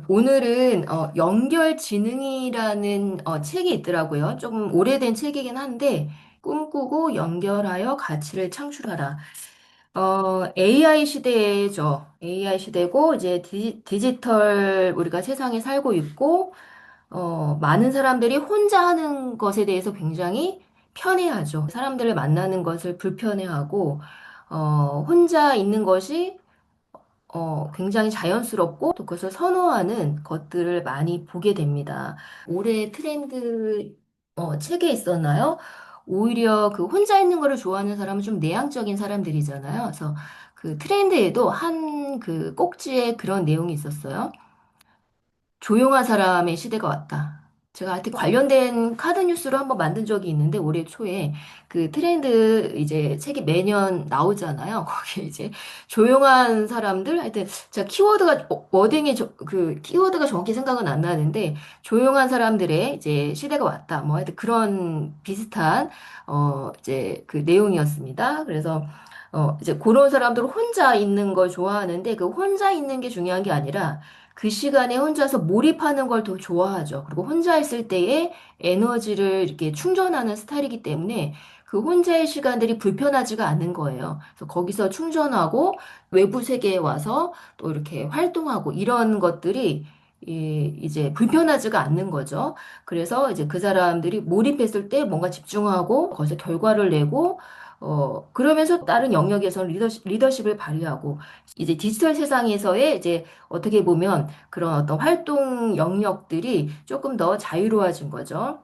오늘은 연결지능이라는 책이 있더라고요. 조금 오래된 책이긴 한데 꿈꾸고 연결하여 가치를 창출하라. AI 시대죠. AI 시대고 이제 디지털 우리가 세상에 살고 있고 많은 사람들이 혼자 하는 것에 대해서 굉장히 편해하죠. 사람들을 만나는 것을 불편해하고 혼자 있는 것이 굉장히 자연스럽고 또 그것을 선호하는 것들을 많이 보게 됩니다. 올해 트렌드 책에 있었나요? 오히려 그 혼자 있는 거를 좋아하는 사람은 좀 내향적인 사람들이잖아요. 그래서 그 트렌드에도 한 그 꼭지에 그런 내용이 있었어요. 조용한 사람의 시대가 왔다. 제가 하여튼 관련된 카드 뉴스로 한번 만든 적이 있는데 올해 초에 그 트렌드 이제 책이 매년 나오잖아요. 거기에 이제 조용한 사람들 하여튼 제가 키워드가 워딩이 그 키워드가 정확히 생각은 안 나는데 조용한 사람들의 이제 시대가 왔다. 뭐 하여튼 그런 비슷한 이제 그 내용이었습니다. 그래서 이제 그런 사람들은 혼자 있는 걸 좋아하는데 그 혼자 있는 게 중요한 게 아니라 그 시간에 혼자서 몰입하는 걸 더 좋아하죠. 그리고 혼자 있을 때에 에너지를 이렇게 충전하는 스타일이기 때문에 그 혼자의 시간들이 불편하지가 않은 거예요. 그래서 거기서 충전하고 외부 세계에 와서 또 이렇게 활동하고 이런 것들이 이제 불편하지가 않는 거죠. 그래서 이제 그 사람들이 몰입했을 때 뭔가 집중하고 거기서 결과를 내고 그러면서 다른 영역에서는 리더십을 발휘하고 이제 디지털 세상에서의 이제 어떻게 보면 그런 어떤 활동 영역들이 조금 더 자유로워진 거죠.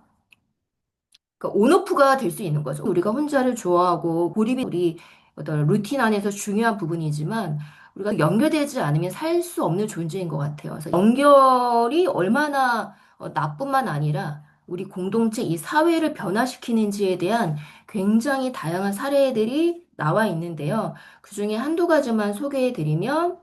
그러니까 온오프가 될 수 있는 거죠. 우리가 혼자를 좋아하고 고립이 우리 어떤 루틴 안에서 중요한 부분이지만 우리가 연결되지 않으면 살 수 없는 존재인 것 같아요. 그래서 연결이 얼마나 나뿐만 아니라 우리 공동체 이 사회를 변화시키는지에 대한 굉장히 다양한 사례들이 나와 있는데요. 그중에 한두 가지만 소개해 드리면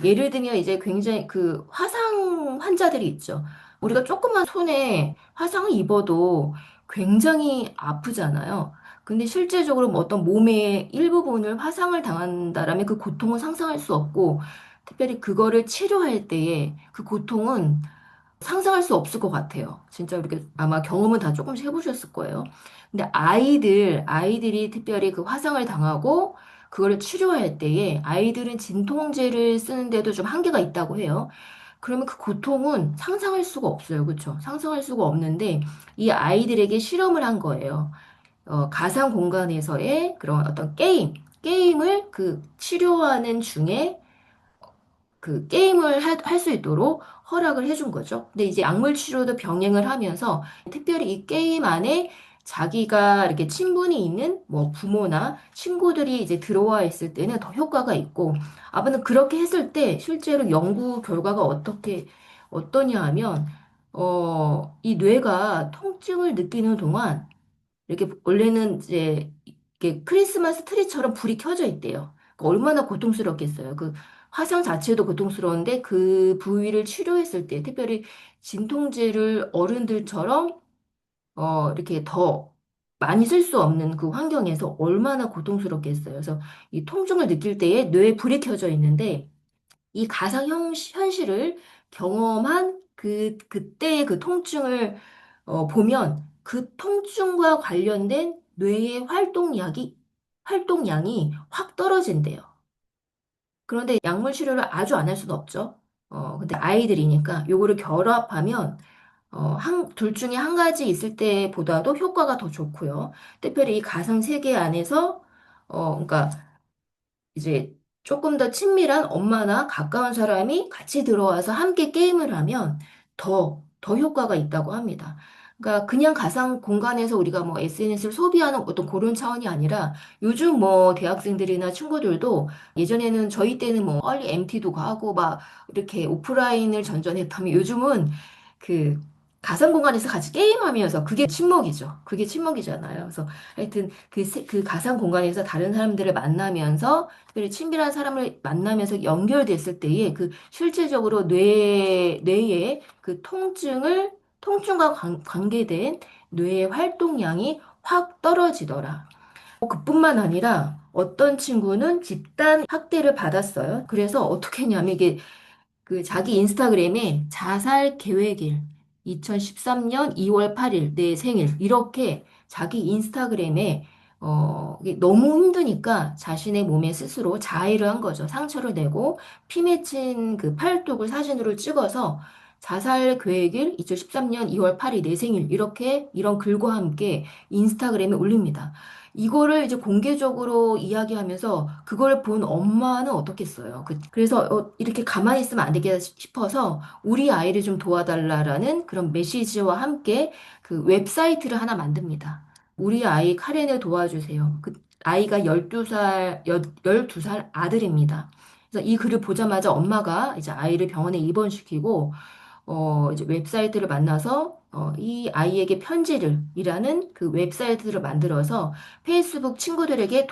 예를 들면 이제 굉장히 그 화상 환자들이 있죠. 우리가 조그만 손에 화상을 입어도 굉장히 아프잖아요. 근데 실제적으로 뭐 어떤 몸의 일부분을 화상을 당한다라면 그 고통은 상상할 수 없고, 특별히 그거를 치료할 때에 그 고통은 상상할 수 없을 것 같아요. 진짜 이렇게 아마 경험은 다 조금씩 해보셨을 거예요. 근데 아이들이 특별히 그 화상을 당하고 그거를 치료할 때에 아이들은 진통제를 쓰는데도 좀 한계가 있다고 해요. 그러면 그 고통은 상상할 수가 없어요. 그렇죠? 상상할 수가 없는데 이 아이들에게 실험을 한 거예요. 가상 공간에서의 그런 어떤 게임을 그 치료하는 중에 그 게임을 할 수 있도록 허락을 해준 거죠. 근데 이제 약물 치료도 병행을 하면서 특별히 이 게임 안에 자기가 이렇게 친분이 있는 뭐 부모나 친구들이 이제 들어와 있을 때는 더 효과가 있고 아무튼 그렇게 했을 때 실제로 연구 결과가 어떠냐 하면 이 뇌가 통증을 느끼는 동안 이렇게 원래는 이제 이게 크리스마스 트리처럼 불이 켜져 있대요. 그러니까 얼마나 고통스럽겠어요. 그 화상 자체도 고통스러운데 그 부위를 치료했을 때, 특별히 진통제를 어른들처럼 이렇게 더 많이 쓸 수 없는 그 환경에서 얼마나 고통스럽겠어요. 그래서 이 통증을 느낄 때에 뇌에 불이 켜져 있는데 이 가상 현실을 경험한 그때의 그 통증을 보면 그 통증과 관련된 뇌의 활동량이 확 떨어진대요. 그런데 약물 치료를 아주 안 할 수는 없죠. 근데 아이들이니까 요거를 결합하면 둘 중에 한 가지 있을 때보다도 효과가 더 좋고요. 특별히 이 가상 세계 안에서, 그러니까 이제 조금 더 친밀한 엄마나 가까운 사람이 같이 들어와서 함께 게임을 하면 더 효과가 있다고 합니다. 그러니까 그냥 가상 공간에서 우리가 뭐 SNS를 소비하는 어떤 그런 차원이 아니라 요즘 뭐 대학생들이나 친구들도 예전에는 저희 때는 뭐 얼리 MT도 가고 막 이렇게 오프라인을 전전했다면 요즘은 그 가상 공간에서 같이 게임하면서 그게 친목이죠. 그게 친목이잖아요. 그래서 하여튼 그 가상 공간에서 다른 사람들을 만나면서 특별히 친밀한 사람을 만나면서 연결됐을 때에 그 실제적으로 뇌의 그 통증과 관계된 뇌의 활동량이 확 떨어지더라. 그뿐만 아니라 어떤 친구는 집단 학대를 받았어요. 그래서 어떻게 했냐면 이게 그 자기 인스타그램에 자살 계획일 2013년 2월 8일 내 생일 이렇게 자기 인스타그램에 이게 너무 힘드니까 자신의 몸에 스스로 자해를 한 거죠. 상처를 내고 피 맺힌 그 팔뚝을 사진으로 찍어서 자살 계획일 2013년 2월 8일 내 생일 이렇게 이런 글과 함께 인스타그램에 올립니다. 이거를 이제 공개적으로 이야기하면서 그걸 본 엄마는 어떻겠어요. 그래서 이렇게 가만히 있으면 안 되겠다 싶어서 우리 아이를 좀 도와달라라는 그런 메시지와 함께 그 웹사이트를 하나 만듭니다. 우리 아이 카렌을 도와주세요. 그 아이가 12살, 12살 아들입니다. 그래서 이 글을 보자마자 엄마가 이제 아이를 병원에 입원시키고 이제 웹사이트를 만나서 이 아이에게 편지를 그 웹사이트를 만들어서 페이스북 친구들에게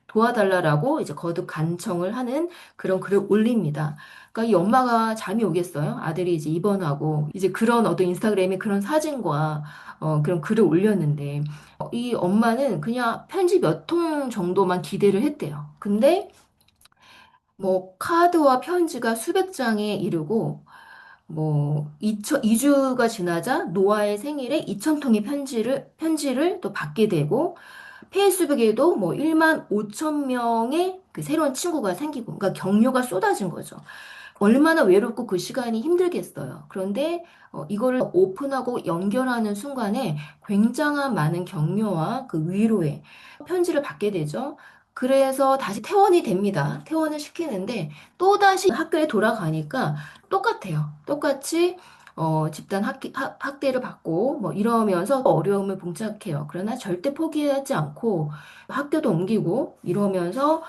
도와달라라고 이제 거듭 간청을 하는 그런 글을 올립니다. 그러니까 이 엄마가 잠이 오겠어요? 아들이 이제 입원하고 이제 그런 어떤 인스타그램에 그런 사진과 그런 글을 올렸는데 이 엄마는 그냥 편지 몇 통 정도만 기대를 했대요. 근데 뭐 카드와 편지가 수백 장에 이르고 뭐 2주가 지나자 노아의 생일에 2,000통의 편지를 또 받게 되고 페이스북에도 뭐 1만 5천 명의 그 새로운 친구가 생기고 그러니까 격려가 쏟아진 거죠. 얼마나 외롭고 그 시간이 힘들겠어요. 그런데 이거를 오픈하고 연결하는 순간에 굉장한 많은 격려와 그 위로의 편지를 받게 되죠. 그래서 다시 퇴원이 됩니다. 퇴원을 시키는데 또다시 학교에 돌아가니까 똑같아요. 똑같이 집단 학대를 받고 뭐 이러면서 어려움을 봉착해요. 그러나 절대 포기하지 않고 학교도 옮기고 이러면서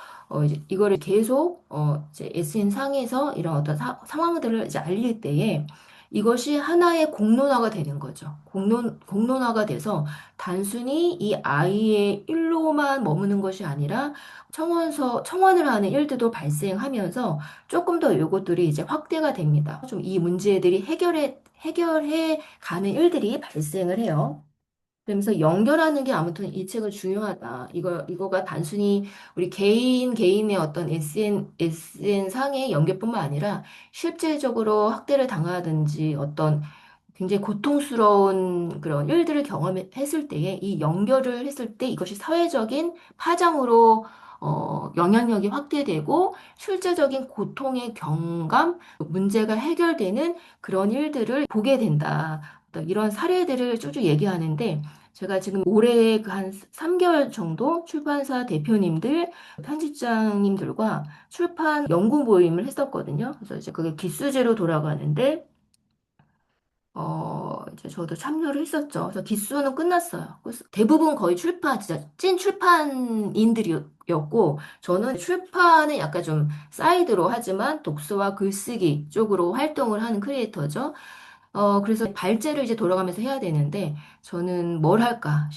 이제 이거를 계속 이제 SN 상에서 이런 어떤 상황들을 이제 알릴 때에 이것이 하나의 공론화가 되는 거죠. 공론화가 돼서 단순히 이 아이의 일로만 머무는 것이 아니라 청원을 하는 일들도 발생하면서 조금 더 요것들이 이제 확대가 됩니다. 좀 이 문제들이 해결해 가는 일들이 발생을 해요. 그러면서 연결하는 게 아무튼 이 책은 중요하다. 이거가 단순히 우리 개인의 어떤 SN 상의 연결뿐만 아니라 실제적으로 학대를 당하든지 어떤 굉장히 고통스러운 그런 일들을 경험했을 때에 이 연결을 했을 때 이것이 사회적인 파장으로 영향력이 확대되고 실제적인 고통의 경감, 문제가 해결되는 그런 일들을 보게 된다. 어떤 이런 사례들을 쭉쭉 얘기하는데 제가 지금 올해 그 한 3개월 정도 출판사 대표님들, 편집장님들과 출판 연구 모임을 했었거든요. 그래서 이제 그게 기수제로 돌아가는데 이제 저도 참여를 했었죠. 그래서 기수는 끝났어요. 그래서 대부분 거의 진짜 찐 출판인들이었고, 저는 출판은 약간 좀 사이드로 하지만 독서와 글쓰기 쪽으로 활동을 하는 크리에이터죠. 그래서 발제를 이제 돌아가면서 해야 되는데, 저는 뭘 할까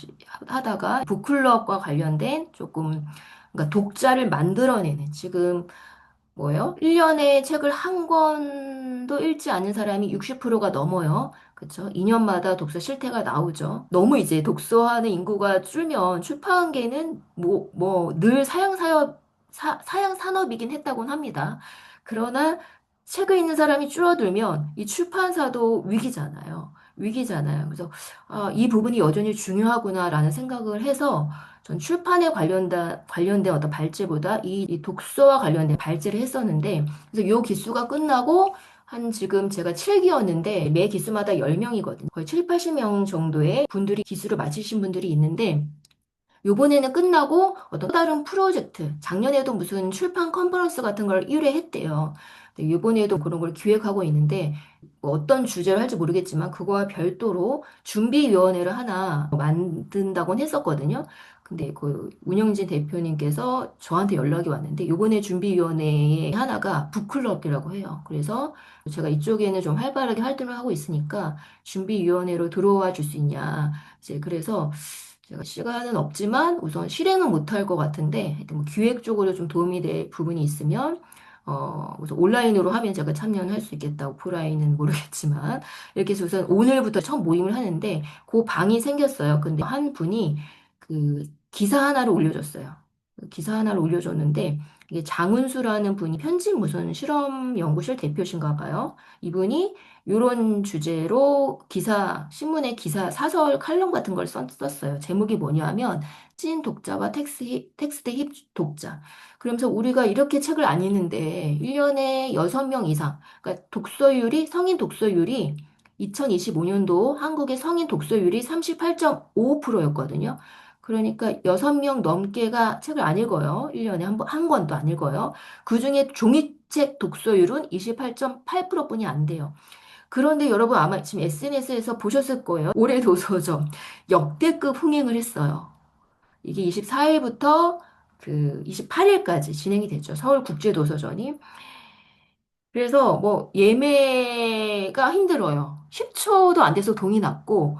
하다가 북클럽과 관련된 조금, 그러니까 독자를 만들어내는, 지금 뭐예요? 1년에 책을 한 권도 읽지 않은 사람이 60%가 넘어요. 그쵸? 2년마다 독서 실태가 나오죠. 너무 이제 독서하는 인구가 줄면 출판계는 늘 사양 산업이긴 했다곤 합니다. 그러나 책을 읽는 사람이 줄어들면 이 출판사도 위기잖아요. 위기잖아요. 그래서 이 부분이 여전히 중요하구나라는 생각을 해서 전 출판에 관련된 어떤 발제보다 이 독서와 관련된 발제를 했었는데, 그래서 요 기수가 끝나고 한 지금 제가 7기였는데 매 기수마다 10명이거든요. 거의 7, 80명 정도의 분들이 기수를 마치신 분들이 있는데, 요번에는 끝나고 어떤 또 다른 프로젝트, 작년에도 무슨 출판 컨퍼런스 같은 걸 1회 했대요. 근데 요번에도 그런 걸 기획하고 있는데, 뭐 어떤 주제를 할지 모르겠지만, 그거와 별도로 준비위원회를 하나 만든다곤 했었거든요. 근데 그 운영진 대표님께서 저한테 연락이 왔는데, 요번에 준비위원회 하나가 북클럽이라고 해요. 그래서 제가 이쪽에는 좀 활발하게 활동을 하고 있으니까, 준비위원회로 들어와 줄 수 있냐. 이제 그래서 제가 시간은 없지만 우선 실행은 못할 것 같은데 하여튼 뭐 기획 쪽으로 좀 도움이 될 부분이 있으면 우선 온라인으로 하면 제가 참여는 할 수 있겠다. 오프라인은 모르겠지만 이렇게 해서 우선 오늘부터 처음 모임을 하는데 그 방이 생겼어요. 근데 한 분이 그 기사 하나를 올려줬어요. 기사 하나를 올려줬는데 이게 장운수라는 분이 편집 무슨 실험 연구실 대표신가 봐요. 이분이 이런 주제로 기사, 신문에 기사, 사설 칼럼 같은 걸 썼어요. 제목이 뭐냐면 찐 독자와 텍스트 힙 독자. 그러면서 우리가 이렇게 책을 안 읽는데 1년에 6명 이상, 그러니까 독서율이, 성인 독서율이 2025년도 한국의 성인 독서율이 38.5%였거든요. 그러니까 6명 넘게가 책을 안 읽어요. 1년에 한 권도 안 읽어요. 그중에 종이책 독서율은 28.8%뿐이 안 돼요. 그런데 여러분 아마 지금 SNS에서 보셨을 거예요. 올해 도서점 역대급 흥행을 했어요. 이게 24일부터 그 28일까지 진행이 됐죠. 서울국제도서전이. 그래서 뭐 예매가 힘들어요. 10초도 안 돼서 동이 났고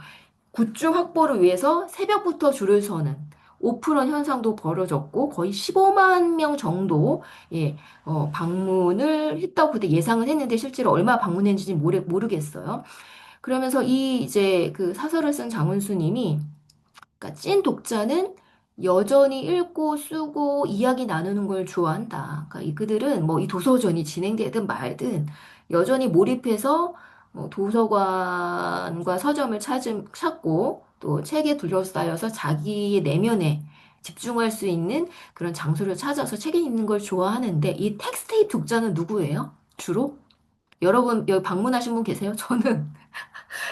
굿즈 확보를 위해서 새벽부터 줄을 서는 오프런 현상도 벌어졌고 거의 15만 명 정도 예, 방문을 했다고 그때 예상을 했는데 실제로 얼마 방문했는지 모르겠어요. 그러면서 이 이제 그 사설을 쓴 장은수 님이 그러니까 찐 독자는 여전히 읽고 쓰고 이야기 나누는 걸 좋아한다. 그러니까 그들은 뭐 이 도서전이 진행되든 말든 여전히 몰입해서 도서관과 서점을 찾고 또 책에 둘러싸여서 자기의 내면에 집중할 수 있는 그런 장소를 찾아서 책 읽는 걸 좋아하는데 이 텍스테이프 독자는 누구예요? 주로? 여러분 여기 방문하신 분 계세요? 저는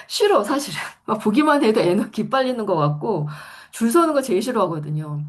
싫어, 사실은. 막 보기만 해도 에너지 기빨리는 것 같고, 줄 서는 거 제일 싫어하거든요.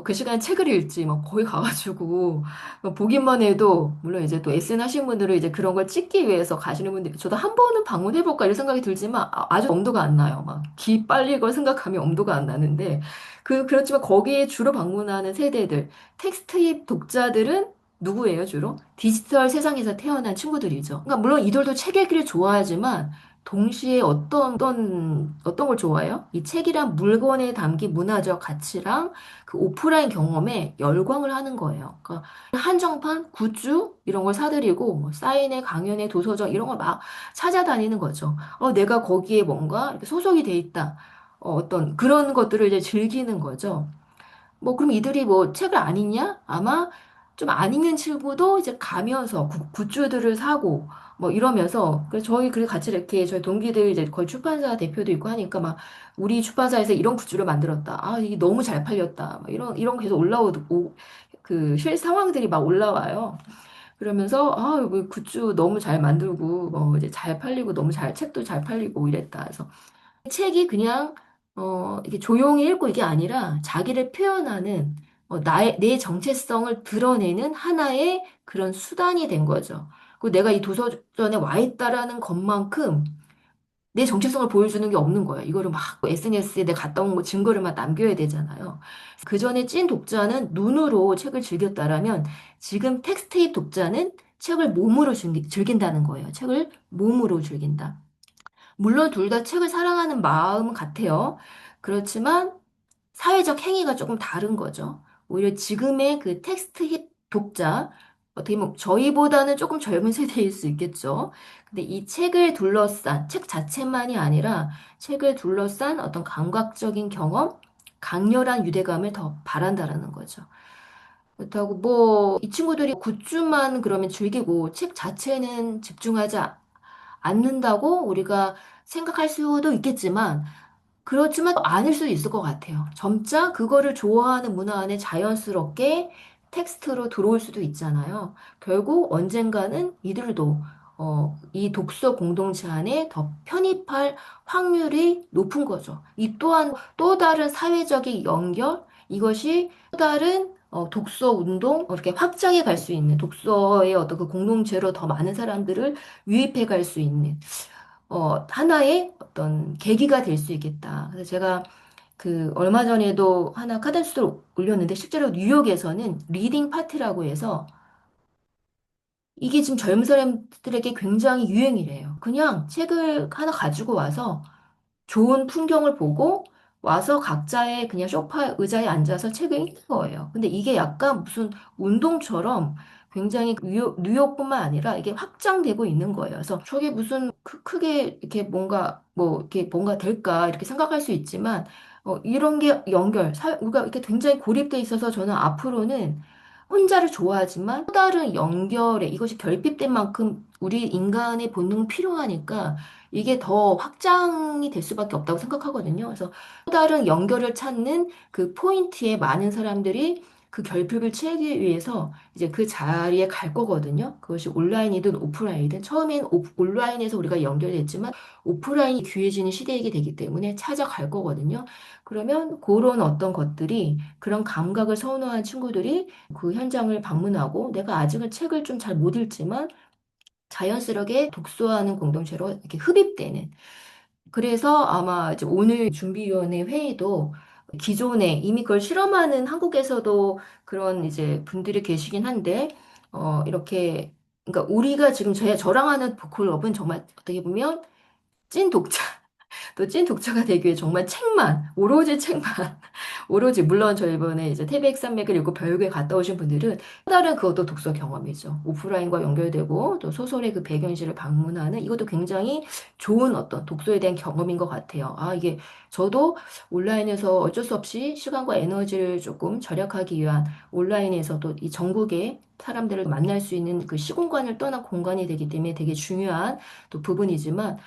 그 시간에 책을 읽지, 막 거기 가가지고, 막 보기만 해도, 물론 이제 또 SN 하시는 분들은 이제 그런 걸 찍기 위해서 가시는 분들, 저도 한 번은 방문해볼까 이런 생각이 들지만, 아주 엄두가 안 나요. 막, 기 빨릴 걸 생각하면 엄두가 안 나는데, 그렇지만 거기에 주로 방문하는 세대들, 텍스트입 독자들은 누구예요, 주로? 디지털 세상에서 태어난 친구들이죠. 그러니까 물론 이들도 책 읽기를 좋아하지만, 동시에 어떤 걸 좋아해요? 이 책이란 물건에 담긴 문화적 가치랑 그 오프라인 경험에 열광을 하는 거예요. 그러니까 한정판, 굿즈 이런 걸 사들이고 뭐 사인회, 강연회, 도서전 이런 걸 막 찾아다니는 거죠. 내가 거기에 뭔가 이렇게 소속이 돼 있다. 어떤 그런 것들을 이제 즐기는 거죠. 뭐 그럼 이들이 뭐 책을 안 읽냐? 아마 좀 안 읽는 친구도 이제 가면서 굿즈들을 사고 뭐 이러면서 그래서 저희 그래 같이 이렇게 저희 동기들 이제 거의 출판사 대표도 있고 하니까 막 우리 출판사에서 이런 굿즈를 만들었다. 아 이게 너무 잘 팔렸다. 막 이런 계속 실 상황들이 막 올라와요. 그러면서 뭐 굿즈 너무 잘 만들고 이제 잘 팔리고 너무 잘 책도 잘 팔리고 이랬다. 그래서 책이 그냥 이게 조용히 읽고 이게 아니라 자기를 표현하는 내 정체성을 드러내는 하나의 그런 수단이 된 거죠. 그리고 내가 이 도서전에 와 있다라는 것만큼 내 정체성을 보여주는 게 없는 거예요. 이거를 막 SNS에 내가 갔다 온 거 증거를 막 남겨야 되잖아요. 그 전에 찐 독자는 눈으로 책을 즐겼다라면 지금 텍스트입 독자는 책을 몸으로 즐긴다는 거예요. 책을 몸으로 즐긴다. 물론 둘 다 책을 사랑하는 마음 같아요. 그렇지만 사회적 행위가 조금 다른 거죠. 오히려 지금의 그 텍스트 힙 독자, 어떻게 보면 저희보다는 조금 젊은 세대일 수 있겠죠. 근데 이 책을 둘러싼, 책 자체만이 아니라 책을 둘러싼 어떤 감각적인 경험, 강렬한 유대감을 더 바란다라는 거죠. 그렇다고 뭐, 이 친구들이 굿즈만 그러면 즐기고 책 자체는 집중하지 않는다고 우리가 생각할 수도 있겠지만, 그렇지만 또 아닐 수도 있을 것 같아요. 점차 그거를 좋아하는 문화 안에 자연스럽게 텍스트로 들어올 수도 있잖아요. 결국 언젠가는 이들도 이 독서 공동체 안에 더 편입할 확률이 높은 거죠. 이 또한 또 다른 사회적인 연결, 이것이 또 다른 독서 운동, 이렇게 확장해 갈 수 있는 독서의 어떤 그 공동체로 더 많은 사람들을 유입해 갈 수 있는 하나의 어떤 계기가 될 수 있겠다. 그래서 제가 그 얼마 전에도 하나 카던스를 올렸는데 실제로 뉴욕에서는 리딩 파티라고 해서 이게 지금 젊은 사람들에게 굉장히 유행이래요. 그냥 책을 하나 가지고 와서 좋은 풍경을 보고 와서 각자의 그냥 소파 의자에 앉아서 책을 읽는 거예요. 근데 이게 약간 무슨 운동처럼 굉장히 뉴욕뿐만 아니라 이게 확장되고 있는 거예요. 그래서 저게 무슨 크게 이렇게 뭔가 뭐 이렇게 뭔가 될까 이렇게 생각할 수 있지만 이런 게 우리가 이렇게 굉장히 고립돼 있어서 저는 앞으로는 혼자를 좋아하지만 또 다른 연결에 이것이 결핍된 만큼 우리 인간의 본능은 필요하니까 이게 더 확장이 될 수밖에 없다고 생각하거든요. 그래서 또 다른 연결을 찾는 그 포인트에 많은 사람들이 그 결핍을 채우기 위해서 이제 그 자리에 갈 거거든요. 그것이 온라인이든 오프라인이든 처음엔 온라인에서 우리가 연결됐지만 오프라인이 귀해지는 시대이게 되기 때문에 찾아갈 거거든요. 그러면 그런 어떤 것들이 그런 감각을 선호한 친구들이 그 현장을 방문하고 내가 아직은 책을 좀 잘 못 읽지만 자연스럽게 독서하는 공동체로 이렇게 흡입되는. 그래서 아마 이제 오늘 준비위원회 회의도 기존에 이미 그걸 실험하는 한국에서도 그런 이제 분들이 계시긴 한데, 이렇게, 그러니까 우리가 지금 저랑 하는 보컬업은 정말 어떻게 보면 찐 독자. 또 찐 독자가 되기 위해 정말 책만, 오로지 책만, 오로지, 물론 저 이번에 이제 태백산맥을 읽고 별교에 갔다 오신 분들은 또 다른 그것도 독서 경험이죠. 오프라인과 연결되고 또 소설의 그 배경지를 방문하는 이것도 굉장히 좋은 어떤 독서에 대한 경험인 것 같아요. 아, 이게 저도 온라인에서 어쩔 수 없이 시간과 에너지를 조금 절약하기 위한 온라인에서도 이 전국의 사람들을 만날 수 있는 그 시공간을 떠난 공간이 되기 때문에 되게 중요한 또 부분이지만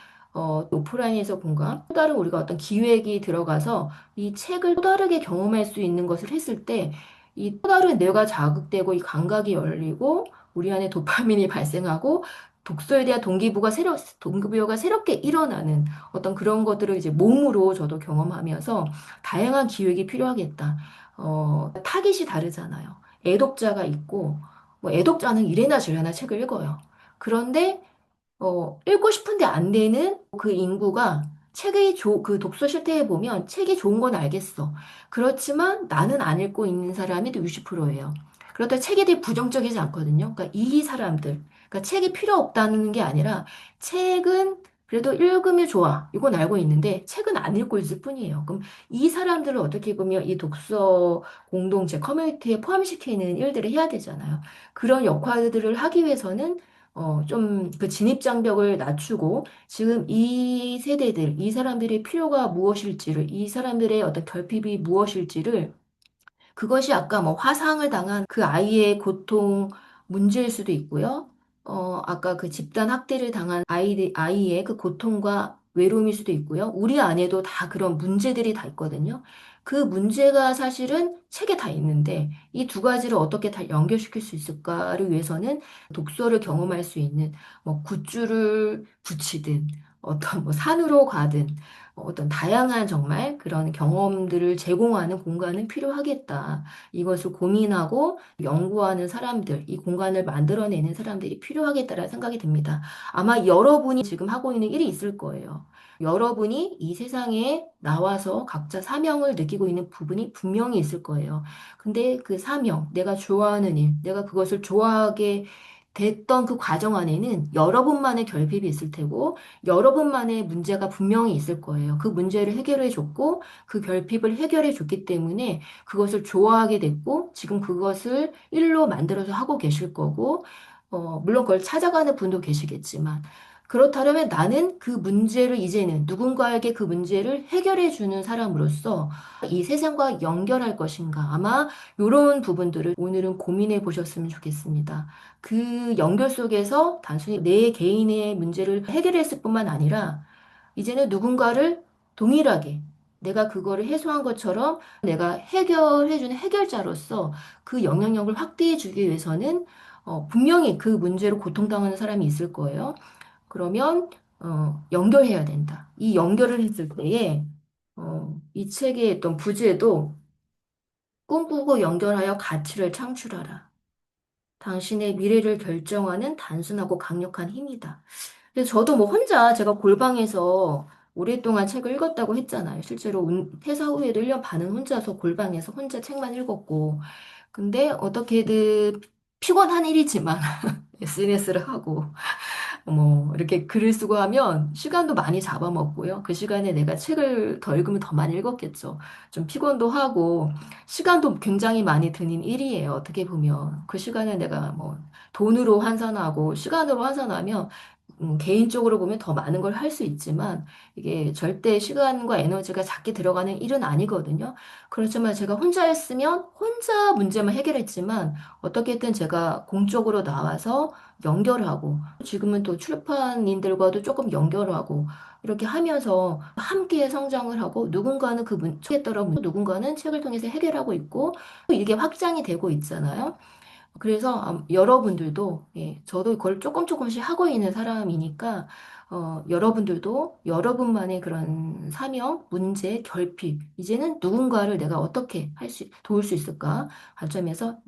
오프라인에서 공간, 또 다른 우리가 어떤 기획이 들어가서 이 책을 또 다르게 경험할 수 있는 것을 했을 때, 이 또 다른 뇌가 자극되고 이 감각이 열리고 우리 안에 도파민이 발생하고 독서에 대한 동기부여가 새롭게 일어나는 어떤 그런 것들을 이제 몸으로 저도 경험하면서 다양한 기획이 필요하겠다. 타깃이 다르잖아요. 애독자가 있고, 뭐 애독자는 이래나 저래나 책을 읽어요. 그런데 읽고 싶은데 안 되는 그 인구가 그 독서 실태에 보면 책이 좋은 건 알겠어. 그렇지만 나는 안 읽고 있는 사람이 또 60%예요. 그렇다 책에 대해 부정적이지 않거든요. 그러니까 이 사람들, 그러니까 책이 필요 없다는 게 아니라 책은 그래도 읽으면 좋아. 이건 알고 있는데 책은 안 읽고 있을 뿐이에요. 그럼 이 사람들을 어떻게 보면 이 독서 공동체, 커뮤니티에 포함시키는 일들을 해야 되잖아요. 그런 역할들을 하기 위해서는 좀 그 진입장벽을 낮추고 지금 이 세대들, 이 사람들의 필요가 무엇일지를, 이 사람들의 어떤 결핍이 무엇일지를 그것이 아까 뭐 화상을 당한 그 아이의 고통 문제일 수도 있고요. 아까 그 집단 학대를 당한 아이의 그 고통과 외로움일 수도 있고요. 우리 안에도 다 그런 문제들이 다 있거든요. 그 문제가 사실은 책에 다 있는데 이 두 가지를 어떻게 다 연결시킬 수 있을까를 위해서는 독서를 경험할 수 있는 뭐 굿줄을 붙이든 어떤 뭐 산으로 가든 어떤 다양한 정말 그런 경험들을 제공하는 공간은 필요하겠다. 이것을 고민하고 연구하는 사람들, 이 공간을 만들어내는 사람들이 필요하겠다라는 생각이 듭니다. 아마 여러분이 지금 하고 있는 일이 있을 거예요. 여러분이 이 세상에 나와서 각자 사명을 느끼고 있는 부분이 분명히 있을 거예요. 근데 그 사명, 내가 좋아하는 일, 내가 그것을 좋아하게 됐던 그 과정 안에는 여러분만의 결핍이 있을 테고, 여러분만의 문제가 분명히 있을 거예요. 그 문제를 해결해 줬고, 그 결핍을 해결해 줬기 때문에 그것을 좋아하게 됐고, 지금 그것을 일로 만들어서 하고 계실 거고, 물론 그걸 찾아가는 분도 계시겠지만, 그렇다면 나는 그 문제를 이제는 누군가에게 그 문제를 해결해 주는 사람으로서 이 세상과 연결할 것인가. 아마 이런 부분들을 오늘은 고민해 보셨으면 좋겠습니다. 그 연결 속에서 단순히 내 개인의 문제를 해결했을 뿐만 아니라 이제는 누군가를 동일하게 내가 그거를 해소한 것처럼 내가 해결해주는 해결자로서 그 영향력을 확대해 주기 위해서는 분명히 그 문제로 고통당하는 사람이 있을 거예요. 그러면 연결해야 된다. 이 연결을 했을 때에 이 책의 어떤 부제도 꿈꾸고 연결하여 가치를 창출하라. 당신의 미래를 결정하는 단순하고 강력한 힘이다. 그래서 저도 뭐 혼자 제가 골방에서 오랫동안 책을 읽었다고 했잖아요. 실제로 퇴사 후에도 1년 반은 혼자서 골방에서 혼자 책만 읽었고. 근데 어떻게든 피곤한 일이지만 SNS를 하고 뭐 이렇게 글을 쓰고 하면 시간도 많이 잡아먹고요. 그 시간에 내가 책을 더 읽으면 더 많이 읽었겠죠. 좀 피곤도 하고 시간도 굉장히 많이 드는 일이에요. 어떻게 보면 그 시간을 내가 뭐 돈으로 환산하고 시간으로 환산하면 개인적으로 보면 더 많은 걸 할 수 있지만 이게 절대 시간과 에너지가 작게 들어가는 일은 아니거든요. 그렇지만 제가 혼자 했으면 혼자 문제만 해결했지만 어떻게든 제가 공적으로 나와서 연결하고 지금은 또 출판인들과도 조금 연결하고 이렇게 하면서 함께 성장을 하고 누군가는 그 책에 따라 누군가는 책을 통해서 해결하고 있고 이게 확장이 되고 있잖아요. 그래서 여러분들도, 예, 저도 그걸 조금 조금씩 하고 있는 사람이니까, 여러분들도 여러분만의 그런 사명, 문제, 결핍, 이제는 누군가를 내가 어떻게 도울 수 있을까? 관점에서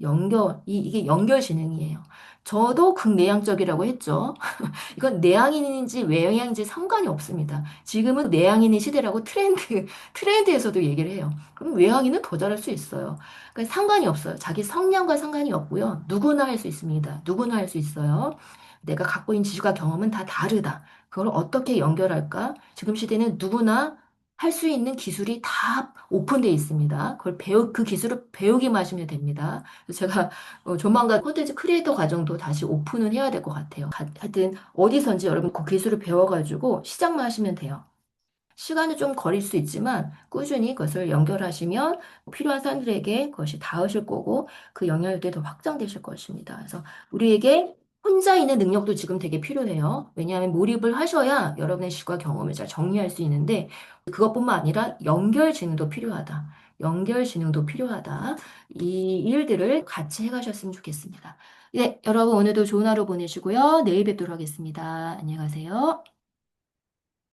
이게 연결지능이에요. 저도 극내향적이라고 했죠. 이건 내향인인지 외향인인지 상관이 없습니다. 지금은 내향인의 시대라고 트렌드에서도 얘기를 해요. 그럼 외향인은 더 잘할 수 있어요. 그러니까 상관이 없어요. 자기 성향과 상관이 없고요. 누구나 할 수 있습니다. 누구나 할 수 있어요. 내가 갖고 있는 지식과 경험은 다 다르다. 그걸 어떻게 연결할까? 지금 시대는 누구나 할 수 있는 기술이 다 오픈되어 있습니다. 그 기술을 배우기만 하시면 됩니다. 그래서 제가 조만간 콘텐츠 크리에이터 과정도 다시 오픈을 해야 될 것 같아요. 하여튼 어디선지 여러분 그 기술을 배워가지고 시작만 하시면 돼요. 시간은 좀 걸릴 수 있지만 꾸준히 그것을 연결하시면 필요한 사람들에게 그것이 닿으실 거고 그 영향력이 더 확장되실 것입니다. 그래서 우리에게 혼자 있는 능력도 지금 되게 필요해요. 왜냐하면 몰입을 하셔야 여러분의 시과 경험을 잘 정리할 수 있는데 그것뿐만 아니라 연결 지능도 필요하다. 연결 지능도 필요하다. 이 일들을 같이 해가셨으면 좋겠습니다. 네, 여러분 오늘도 좋은 하루 보내시고요. 내일 뵙도록 하겠습니다. 안녕히 가세요.